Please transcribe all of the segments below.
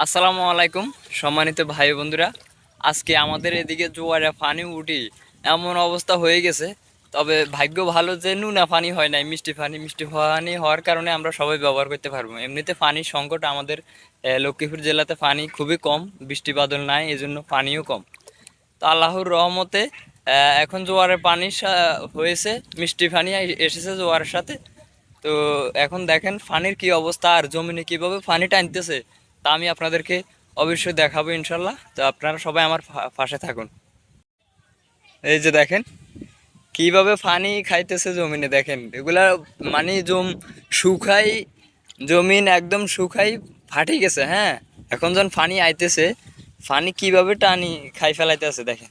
আসসালামু আলাইকুম সম্মানিত ভাই বন্ধুরা। আজকে আমাদের এদিকে জোয়ারে পানি উঠি এমন অবস্থা হয়ে গেছে। তবে ভাগ্য ভালো যে নুনা পানি হয় নাই, মিষ্টি পানি হওয়ার কারণে আমরা সবাই ব্যবহার করতে পারবো। এমনিতে পানির সংকট আমাদের লক্ষ্মীপুর জেলাতে পানি খুবই কম, বৃষ্টি বাদল নাই, এজন্য পানিও কম। তো আল্লাহর রহমতে এখন জোয়ারের পানি হয়েছে, মিষ্টি পানি এসেছে জোয়ারের সাথে। তো এখন দেখেন পানির কি অবস্থা আর জমিনে কিভাবে পানি টানতেছে, তা আমি আপনাদেরকে অবশ্যই দেখাবো ইনশাল্লাহ। তো আপনারা সবাই আমার পাশে থাকুন। এই যে দেখেন কিভাবে পানি খাইতেছে জমিনে, দেখেন এগুলা মানে শুকাই, জমিন একদম শুকাই ফাটি গেছে। হ্যাঁ, এখন যখন পানি আইতেছে, পানি কিভাবে টানি খাই ফেলাইতেছে দেখেন।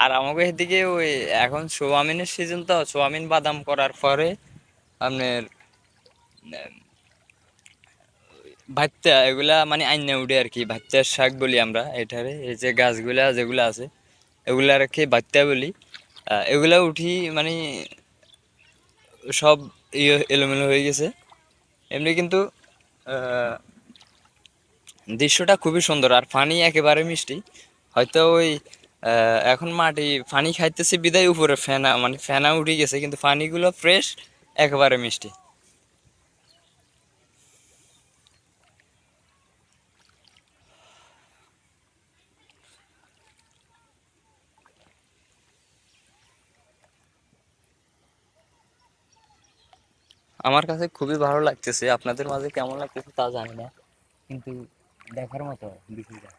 আর আমাকে এদিকে ওই এখন সোয়াবিনের সিজন, তো সোয়াবিন বাদাম করার পরে আপনার ভাত্তা এগুলা মানে আইনা উঠে আর কি, ভাত্তার শাক বলি আমরা এটারে। এই যে গাছগুলা যেগুলা আছে এগুলা আর কি ভাত্তা বলি। এগুলা উঠি মানে সব এলোমেলো হয়ে গেছে। এমনি কিন্তু আহ, দৃশ্যটা খুবই সুন্দর আর পানি একেবারে মিষ্টি। হয়তো ওই এখন মাটি পানি খাইতেছে বিদায় উপরে ফেনা মানে ফেনা উঠে গেছে, কিন্তু পানিগুলো ফ্রেশ, একেবারে মিষ্টি। আমার কাছে খুবই ভালো লাগতেছে, আপনাদের মাঝে কেমন লাগতেছে তা জানি না, কিন্তু দেখার মতো বিষয়টা।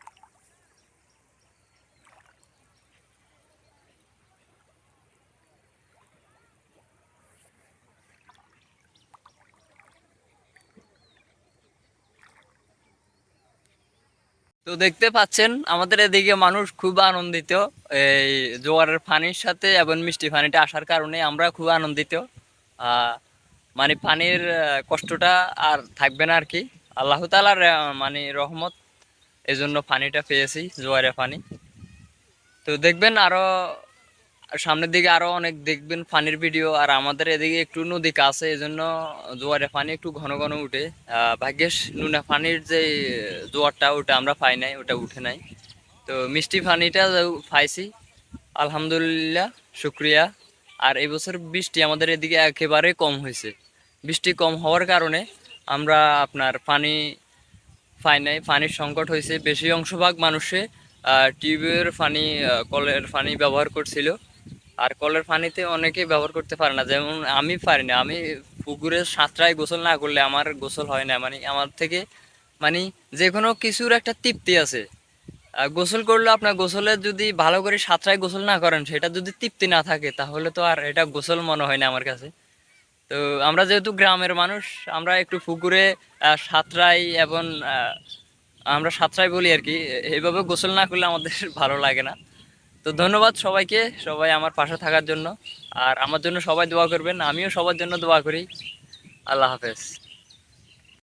তো দেখতে পাচ্ছেন আমাদের এদিকে মানুষ খুব আনন্দিত এই জোয়ারের পানির সাথে এবং মিষ্টি পানিটা আসার কারণে আমরা খুব আনন্দিত। আহ মানে পানির কষ্টটা আর থাকবে না আর কি, আল্লাহ তাআলার মানে রহমত, এজন্য পানিটা পেয়েছি, জোয়ারের পানি। তো দেখবেন আরো সামনের দিকে আরো অনেক দেখবেন পানির ভিডিও। আর আমাদের এদিকে একটু নদী কাছে, এজন্য জোয়ারের পানি একটু ঘন ঘন উঠে। ভাগ্যেস নুনা পানির যে জোয়ারটা ওটা আমরা পাই নাই, ওটা উঠে নাই। তো মিষ্টি পানিটা পাইছি, আলহামদুলিল্লাহ, শুক্রিয়া। আর এই বছর বৃষ্টি আমাদের এদিকে একেবারে কম হয়েছে। বৃষ্টি কম হওয়ার কারণে আমরা আপনার পানি পাই নাই, পানির সংকট হয়েছে। বেশি অংশভাগ মানুষে টিউবের পানি, কলের পানি ব্যবহার করছিল। আর কলের পানিতে অনেকে ব্যবহার করতে পারে না, যেমন আমি পারি না। আমি পুকুরে সাঁতরায় গোসল না করলে আমার গোসল হয় না। মানে আমার থেকে মানে যে কোনো কিছুর একটা তৃপ্তি আছে। গোসল করলে আপনার গোসলের যদি ভালো করে সাঁতরায় গোসল না করেন, সেটা যদি তৃপ্তি না থাকে, তাহলে তো আর এটা গোসল মনে হয় না আমার কাছে। তো আমরা যেহেতু গ্রামের মানুষ, আমরা একটু পুকুরে সাঁতরাই এবং আমরা সাঁতরাই বলি আর কি। এইভাবে গোসল না করলে আমাদের ভালো লাগে না। তো ধন্যবাদ সবাইকে, সবাই আমার পাশে থাকার জন্য। আর আমার জন্য সবাই দোয়া করবেন, আমিও সবার জন্য দোয়া করি। আল্লাহ হাফেজ।